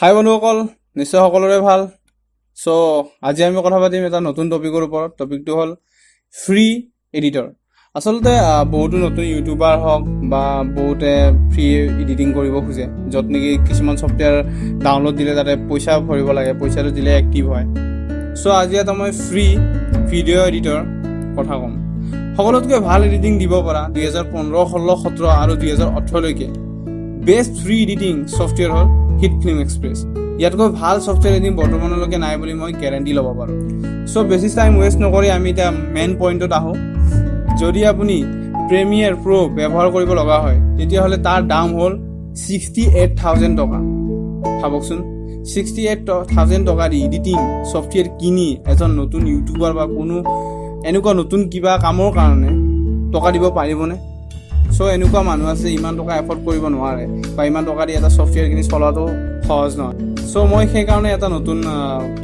হাই বন্ধুসকল, নিশ্চয় সকলোৰে ভাল। সো আজি আমি কথা পাতিম এটা নতুন টপিকৰ ওপৰত। টপিকটো হ'ল ফ্ৰী এডিটৰ। আচলতে বহুতো নতুন ইউটিউবাৰ হওক বা বহুতে ফ্ৰী এডিটিং কৰিব খোজে, য'ত নেকি কিছুমান ছফ্টৱেৰ ডাউনলোড দিলে তাতে পইচা ভৰিব লাগে, পইচাটো দিলে এক্টিভ হয়। সো আজি এটা মই ফ্ৰী ভিডিঅ' এডিটৰ কথা ক'ম। সকলোতকৈ ভাল এডিটিং দিব পৰা 2015, 16, 17 আৰু 2018লৈকে বেষ্ট ফ্ৰী এডিটিং ছফ্টৱেৰ হ'ল হিটফিল্ম এক্সপ্ৰেছ। ইয়াতকৈ ভাল ছফ্টৱেৰ এডিটিং বৰ্তমানলৈকে নাই বুলি মই গেৰাণ্টি ল'ব পাৰোঁ। সো বেছি টাইম ৱেষ্ট নকৰি আমি এতিয়া মেইন পইণ্টত আহোঁ। যদি আপুনি প্ৰিমিয়াৰ প্ৰ' ব্যৱহাৰ কৰিব লগা হয়, তেতিয়াহ'লে তাৰ দাম হ'ল 68,000 টকা। ভাবকচোন, 68,000 টকা দি এডিটিং ছফ্টৱেৰ কিনি এজন নতুন ইউটিউবাৰ বা কোনো এনেকুৱা নতুন কিবা কামৰ কাৰণে টকা দিব পাৰিবনে? সো এনেকুৱা মানুহ আছে ইমান টকা এফৰ্ড কৰিব নোৱাৰে বা ইমান টকা দি এটা ছফ্টৱেৰ কিনি চলাটো সহজ নহয়। সো মই সেইকাৰণে এটা নতুন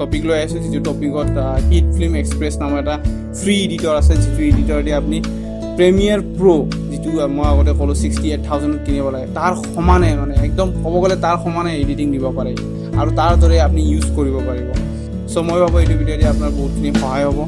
টপিক লৈ আহিছোঁ, যিটো টপিকত হিটফিল্ম এক্সপ্ৰেছ নামৰ এটা ফ্ৰী এডিটৰ আছে, যিটো এডিটৰ দি আপুনি প্ৰিমিয়াৰ প্ৰ' যিটো মই আগতে ক'লোঁ 68,000 কিনিব লাগে, তাৰ সমানে মানে একদম ক'ব গ'লে তাৰ সমানে এডিটিং দিব পাৰে আৰু তাৰ দৰে আপুনি ইউজ কৰিব পাৰিব। সো মই ভাবোঁ এইটো ভিডিঅ' দি আপোনাৰ বহুতখিনি সহায় হ'ব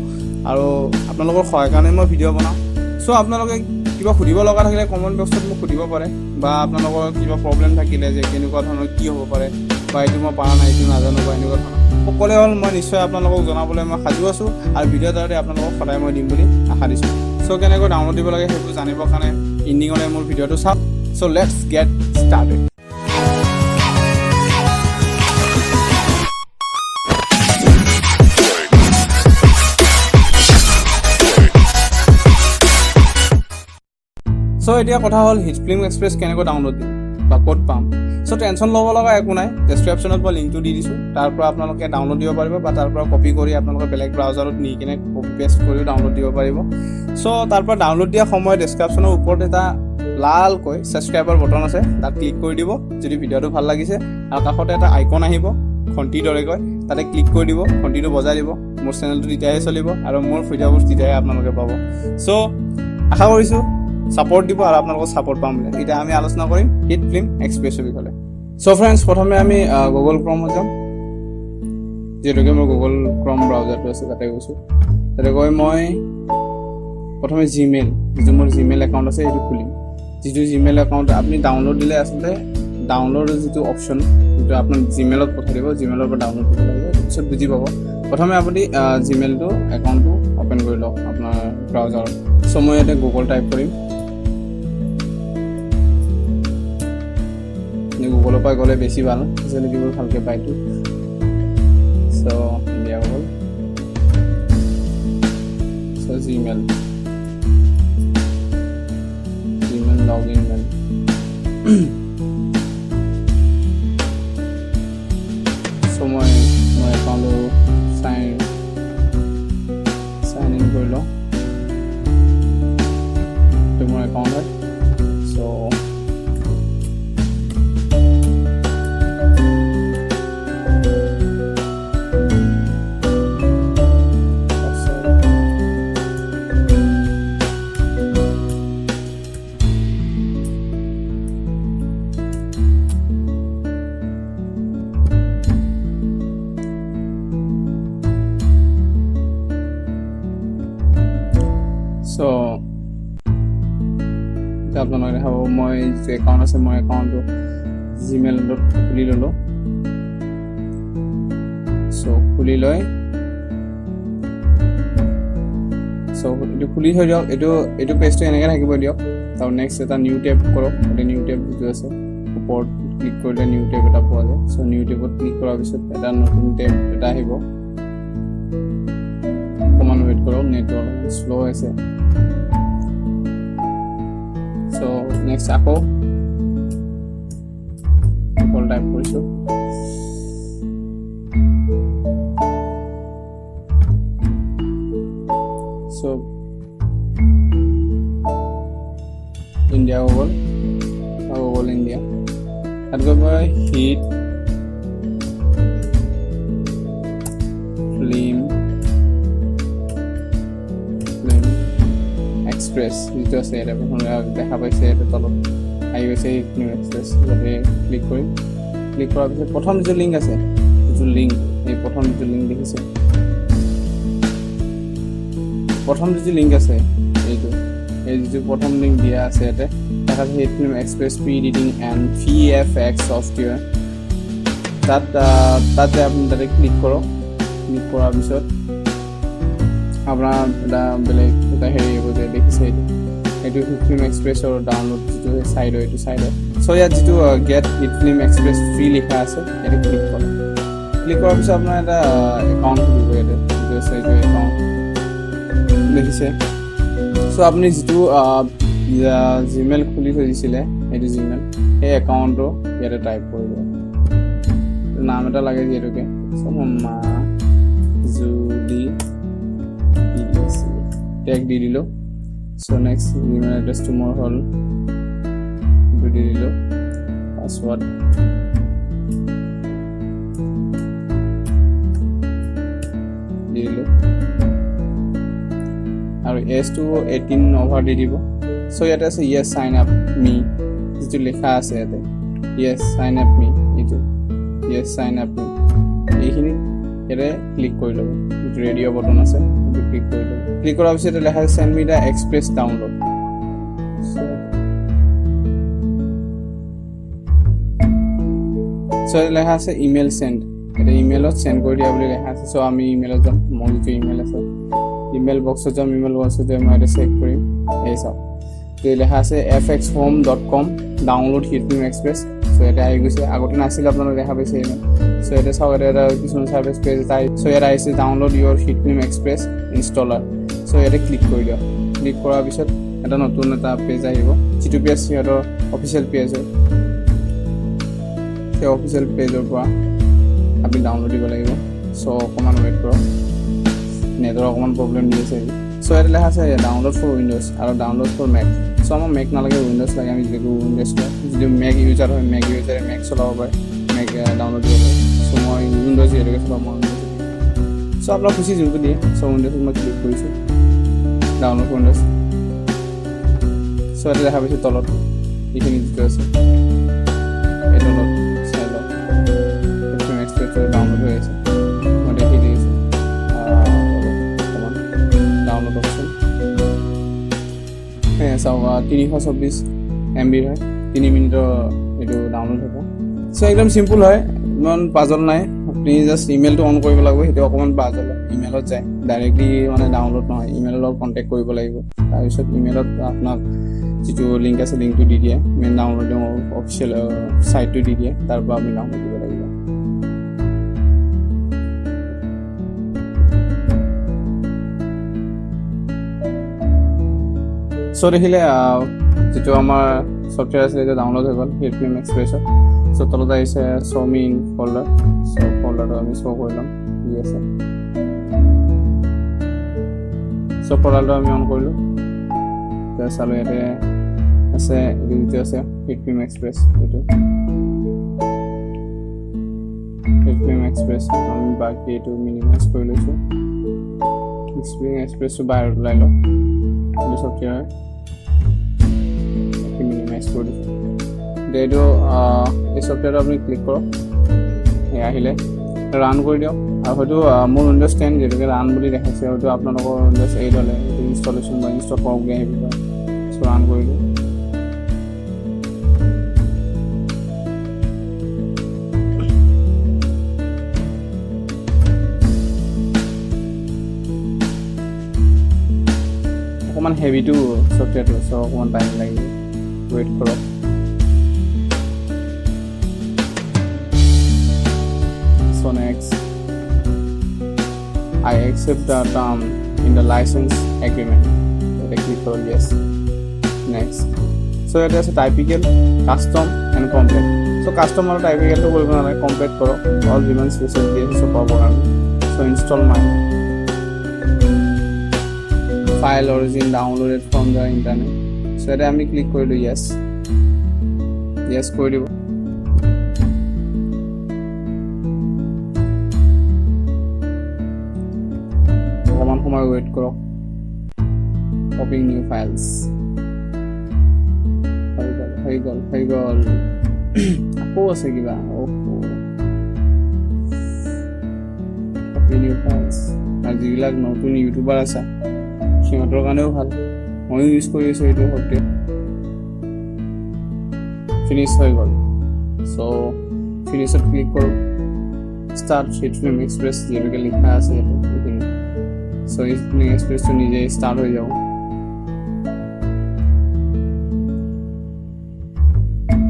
আৰু আপোনালোকৰ সহায়ৰ কাৰণে মই ভিডিঅ' বনাওঁ। সো আপোনালোকে কিবা সুধিব লগা থাকিলে কমেণ্ট বক্সত মোক সুধিব পাৰে, বা আপোনালোকৰ কিবা প্ৰব্লেম থাকিলে যে কেনেকুৱা ধৰণৰ কি হ'ব পাৰে, বা এইটো মই পৰা নাই, এইটো নাজানো, বা এনেকুৱা ধৰণৰ সকলোৱে হ'ল মই নিশ্চয় আপোনালোকক জনাবলৈ মই সাজু আছোঁ, আৰু ভিডিঅ' দ্বাৰা আপোনালোকক সদায় মই দিম বুলি আশা দিছোঁ। সো কেনেকৈ ডাউনলোড দিব লাগে সেইবোৰ জানিবৰ কাৰণে ইণ্ডিঙলৈ মোৰ ভিডিঅ'টো চাওক। So let's gate started. So এতিয়া কথা হ'ল হিটফিল্ম এক্সপ্ৰেছ কেনেকৈ ডাউনলোড দিম বা ক'ত পাম। সো টেনশ্যন ল'ব লগা একো নাই, ডেছক্ৰিপশ্যনত মই লিংকটো দি দিছোঁ, তাৰ পৰা আপোনালোকে ডাউনলোড দিব পাৰিব, বা তাৰ পৰা কপি কৰি আপোনালোকে বেলেগ ব্ৰাউজাৰত নি কিনে কপি পেষ্ট কৰিও ডাউনলোড দিব পাৰিব। সো তাৰ পৰা ডাউনলোড দিয়া সময়ত ডেছক্ৰিপশ্যনৰ ওপৰত এটা লালকৈ ছাবস্ক্ৰাইবাৰ বটন আছে, তাত ক্লিক কৰি দিব যদি ভিডিঅ'টো ভাল লাগিছে, আৰু কাষতে এটা আইকন আহিব ঘণ্টিৰ দৰেকৈ, তাতে ক্লিক কৰি দিব, ঘণ্টিটো বজাই দিব। মোৰ চেনেলটো তেতিয়াহে চলিব আৰু মোৰ ভিডিঅ'বোৰ তেতিয়াহে আপোনালোকে পাব। সো আশা কৰিছোঁ ছাপোৰ্ট দিব আৰু আপোনালোকৰ ছাপোৰ্ট পাম বুলি। এতিয়া আমি আলোচনা কৰিম হিটফিল্ম এক্সপ্ৰেছৰ বিষয়ে। সো ফ্ৰেণ্ডছ, প্ৰথমে আমি গুগল ক্ৰমত যাম। যিহেতুকে মোৰ গুগল ক্ৰম ব্ৰাউজাৰটো আছে তাতে গৈছোঁ। তাতে গৈ মই প্ৰথমে জিমেইল, যিটো মোৰ জিমেইল একাউণ্ট আছে সেইটো খুলিম। যিটো জিমেইল একাউণ্ট আপুনি ডাউনলোড দিলে আচলতে ডাউনলোডৰ যিটো অপশ্যন, যিটো আপোনাক জিমেইলত পঠাই দিব, জিমেইলৰ পৰা ডাউনলোড কৰিব লাগিব, তাৰপিছত বুজি পাব। প্ৰথমে আপুনি জিমেইলটো একাউণ্টটো অ'পেন কৰি লওক আপোনাৰ ব্ৰাউজাৰত। সো মই ইয়াতে গুগল টাইপ কৰিম। গুগলৰ পৰা গ'লে বেছি ভাল, ফেচিলিটিবোৰ ভালকৈ পায়তো। So India Google, so Gmail log in mail. So মই একাউণ্টটো চাইন ইন কৰি লওঁ। এইটো মোৰ একাউণ্ট হয়। সো এতিয়া আপোনালোকে দেখাব, মই যিটো একাউণ্ট আছে মই একাউণ্টটো জিমেইলত খুলি ল'লোঁ। সো খুলি লৈ এইটো খুলি থৈ দিয়ক। এইটো পেজটো এনেকৈ থাকিব দিয়ক। তাৰ নেক্সট এটা নিউ টেব কৰক। এতিয়া নিউ টেব যিটো আছে ওপৰত ক্লিক কৰিলে নিউ টেব এটা পোৱা যায়। সো নিউ টেবত ক্লিক কৰাৰ পিছত এটা নতুন টেব এটা আহিব। অকণমান ৱেইট কৰক, নেটটো অলপমান শ্ল' আছে। সো নেক্সট আকৌ টাইপ কৰিছোঁ। সো ইণ্ডিয়া গুগল ইণ্ডিয়া, তাত গৈ মই হিট ফিল্ম এক্সপ্ৰেছ যিটো আছে ইয়াতে প্ৰথমে দেখা পাইছে, ইয়াতে তলত আহি গৈছে হিটফিল্ম এক্সপ্ৰেছ। যাতে ক্লিক কৰিম, ক্লিক কৰাৰ পিছত প্ৰথম যিটো লিংক আছে এই প্ৰথম যিটো লিংক দেখিছে প্ৰথম যিটো লিংক আছে এইটো এই যিটো প্ৰথম লিংক দিয়া আছে ইয়াতে দেখা আছে HTML Express Free Editing and VFX Software তাতে আপুনি তাতে ক্লিক কৰক ক্লিক কৰাৰ পিছত আপোনাৰ এটা বেলেগ এটা হেৰি হ'ব যে দেখিছে এইটো HitFilm Expressৰ ডাউনলোড যিটো চাইড হয় এইটো চাইড হয় চ' ইয়াত যিটো গেট HitFilm Express ফ্ৰী লিখা আছে ইয়াতে ক্লিক কৰক ক্লিক কৰাৰ পিছত আপোনাৰ এটা একাউণ্ট খুলিব ইয়াতে যিটো আছে এইটো একাউণ্ট দেখিছে চ' আপুনি যিটো জিমেইল খুলি থৈ দিছিলে এইটো জিমেইল সেই একাউণ্টটো ইয়াতে টাইপ কৰিব নাম এটা লাগে যিহেতুকে জুলি টেগ দি দিলোঁ চ' নেক্সট ইমেইল এড্ৰেছটো মোৰ হ'ল দি দিলোঁ পাছৱৰ্ড দি দিলোঁ আৰু এজটো 18 অভাৰ দি দিব চ' ইয়াতে আছে য়েছ চাইন আপ মি যিটো লিখা আছে ইয়াতে য়েছ চাইন আপ মি এইটো য়েছ চাইন আপ মি এইখিনি ইয়াতে ক্লিক কৰি ল'ব যিটো ৰেডিঅ' বটন আছে সেইটো ক্লিক কৰি ল'ব ক্লিক কৰাৰ পিছত লেখা আছে send me the express download চ' লেখা আছে ইমেইল চেণ্ড এতিয়া ইমেইলত চেণ্ড কৰি দিয়া বুলি লেখা আছে চ' আমি ইমেইলত যাম মোৰ যিটো ইমেইল আছে ইমেইল বক্সত যাম ইমেইল বক্সত যাই মই এটা চেক কৰিম এই চাওক লেখা আছে fxhome.com ডাউনলোড HitFilm Express চ' ইয়াতে আহি গৈছে আগতে নাছিল আপোনালোকে দেখা পাইছে ইমেইল চ' ইয়াতে চাওক এটা কিছুমান ছাৰ্ভিচ পেজ এটা চ' ইয়াত আহিছে ডাউনলোড ইয়ৰ HitFilm Express ইনষ্টলাৰ চ' ইয়াতে ক্লিক কৰি দিয়ক ক্লিক কৰাৰ পিছত এটা নতুন এটা পেজ আহিব যিটো পেজ সিহঁতৰ অফিচিয়েল পেজ হয় সেই অফিচিয়েল পেজৰ পৰা আপুনি ডাউনলোড দিব লাগিব চ' অকণমান ৱেইট কৰক নেটৰ অকণমান প্ৰব্লেম দি আছে চ' ইয়াতে লেখা আছে ডাউনলোড ফৰ উইণ্ড'জ আৰু ডাউনলোড ফৰ মেক চ' আমাৰ মেক নালাগে উইণ্ড'জ লাগে আমি যিটো উইণ্ড'জ লওঁ যদি মেক ইউজাৰ হয় মেক ইউজাৰে মেক চলাব পাৰে মেক ডাউনলোড দিব পাৰে চ' মই উইণ্ড'জ যিহেতুকে চলাব মই চ' আপোনাৰ খুচি যোনটো দিয়ে চ' উইণ্ড'জত মই ক্লিক কৰিছোঁ ডাউনলোড উইণ্ড'জ চ' ইয়াতে দেখা পাইছোঁ তলত এইখিনি যিটো আছে এই তলত চাই লওক HitFilm Express ডাউনলোড হৈ আছে মই দেখি দিছোঁ ডাউনলোড অপশ্যন চাওক 324 MB হয় 3 মিনিটৰ এইটো ডাউনলোড হ'ব চ' একদম চিম্পুল হয় ইমান পাজল নাই আপুনি জাষ্ট ইমেইলটো অন কৰিব লাগিব সেইটো অকণমান পাজল হয় ইমেইলত যায় ডাইৰেক্টলি মানে ডাউনলোড নহয় ইমেইলৰ লগত কণ্টেক্ট কৰিব লাগিব তাৰপিছত ইমেইলত আপোনাক যিটো লিংক আছে লিংকটো দি দিয়ে মেইন ডাউনলোডিং অফিচিয়েল ছাইটটো দি দিয়ে তাৰ পৰা আপুনি ডাউনলোড দিব লাগিব চ' দেখিলে যিটো আমাৰ ছফ্টৱেৰ আছিলে এইটো ডাউনলোড হৈ গ'ল HitFilm Expressৰ চ' তলত আহিছে শ্ব' মি ইন ফল্ডাৰ চ' ফল্ডাৰটো আমি শ্ব' কৰি ল'ম কি আছে চ' ফল্ডাৰটো আমি অন কৰিলোঁ এতিয়া চালোঁ ইয়াতে আছে এইটো যিটো আছে HitFilm Express এইটো HitFilm Express আমি বাকী এইটো মিনিমাইজ কৰি লৈছোঁ HitFilm Expressটো বাহিৰত ওলাই লওঁ এইটো ছফ্টৱেৰ মিনিমাইজ কৰি দিছোঁ এতিয়া এইটো এই ছফ্টৱেৰটো আপুনি ক্লিক কৰক এই আহিলে ৰান কৰি দিয়ক আৰু হয়তো মোৰ উইণ্ড'জ 10 যিহেতুকে ৰান বুলি দেখাইছে হয়তো আপোনালোকৰ উইণ্ড'জ 8 হ'লে এইটো ইনষ্টলেশ্যন বা ইনষ্টল কৰক বুলি আহিব চ' ৰান কৰি দিওঁ অকণমান হেভিটো ছফ্টৱেৰটো চ' অকণমান টাইম লাগিব ৱেইট কৰক চ' next I accept the term in the license agreement ইয়াতে ক্লিক কৰক yes next চ' ইয়াতে আছে টাইপিকেল কাষ্টম এণ্ড কমপ্লেট চ' কাষ্টম আৰু টাইপিকেলটো কৰিব নালাগে কমপ্লেট কৰক অল যিমান ফেচিলিটি আছে চব পাব কাৰণে চ' install my file origin downloaded from the internet চ' ইয়াতে আমি ক্লিক কৰিলোঁ য়েছ কৰি দিব অকণমান সময় ৱেইট কৰক কপিং নিউ ফাইলছ হৈ গ'ল আকৌ আছে কিবা আৰু যিবিলাক নতুন ইউটিউবাৰ আছে সিহঁতৰ কাৰণেও ভাল, ময়ো ইউজ কৰি আছোঁ এইটো সপ্তাহ। ফিনিছ হৈ গ'ল। চ' ফিনিছত ক্লিক কৰোঁ, ষ্টাৰ্ট হিট ফিল্ম এক্সপ্ৰেছ যিহেতুকে লিখা আছে সেইখিনি। চ' হিট ফিল্ম এক্সপ্ৰেছটো নিজে ষ্টাৰ্ট হৈ যাব।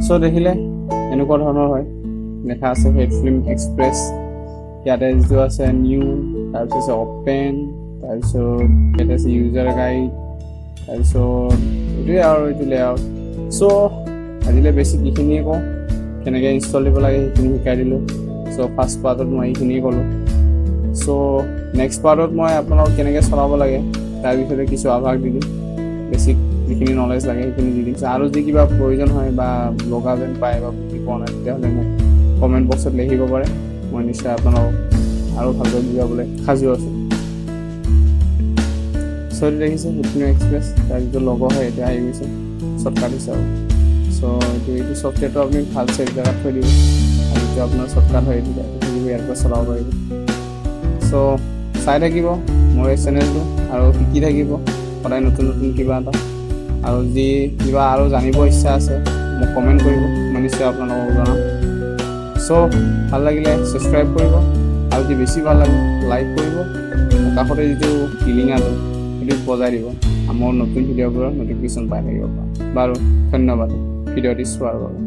চ' দেখিলে এনেকুৱা ধৰণৰ হয়, লেখা আছে হিট ফিল্ম এক্সপ্ৰেছ। ইয়াতে যিটো আছে নিউ, তাৰপিছত আছে অপেন, তাৰপিছত ইয়াতে আছে ইউজাৰ গাইড, তাৰপিছত এইটোৱে আৰু এইটো লেআউট। চ' আজিলৈ বেছিক এইখিনিয়ে কওঁ, কেনেকৈ ইনষ্টল দিব লাগে সেইখিনি শিকাই দিলোঁ। চ' ফাৰ্ষ্ট পাৰ্টত মই এইখিনিয়ে ক'লোঁ। চ' নেক্সট পাৰ্টত মই আপোনালোকক কেনেকৈ চলাব লাগে তাৰ বিষয়ে কিছু আভাস দি দিম, বেছিক যিখিনি নলেজ লাগে সেইখিনি দি দিম। আৰু যদি কিবা প্ৰয়োজন হয় বা লগা যেন পায় বা বুজি পোৱা নাই তেতিয়াহ'লে মোক কমেণ্ট বক্সত লিখিব পাৰে, মই নিশ্চয় আপোনালোকক আৰু ভালকৈ বুজাবলৈ সাজু আছোঁ। চ' এইটো দেখিছে হিট ফিল্ম এক্সপ্ৰেছ, তাৰ যিটো লগো হয় এতিয়া আহি গৈছে শ্বৰ্টকাট হিচাপে। চ' এইটো ছফ্টৱেৰটো আপুনি ভাল চেফ জেগাত থৈ দিব, আৰু যিটো আপোনাৰ শ্বৰ্টকাট হয় এইটো ইয়াৰ পৰা চলাব পাৰিব। চ' চাই থাকিব মোৰ এই চেনেলটো আৰু শিকি থাকিব সদায় নতুন নতুন কিবা এটা। আৰু যি কিবা আৰু জানিব ইচ্ছা আছে মোক কমেণ্ট কৰিব, মই নিশ্চয় আপোনালোকক জনাম। চ' ভাল লাগিলে ছাবস্ক্ৰাইব কৰিব, আৰু যদি বেছি ভাল লাগে লাইক কৰিব, কাষতে যিটো টিলিঙাটো সেইটো বজাই দিব, মোৰ নতুন ভিডিঅ'বোৰৰ নটিফিকেশ্যন পাই থাকিব। বাৰু ধন্যবাদ ভিডিঅ'টি চোৱাৰ বাবে।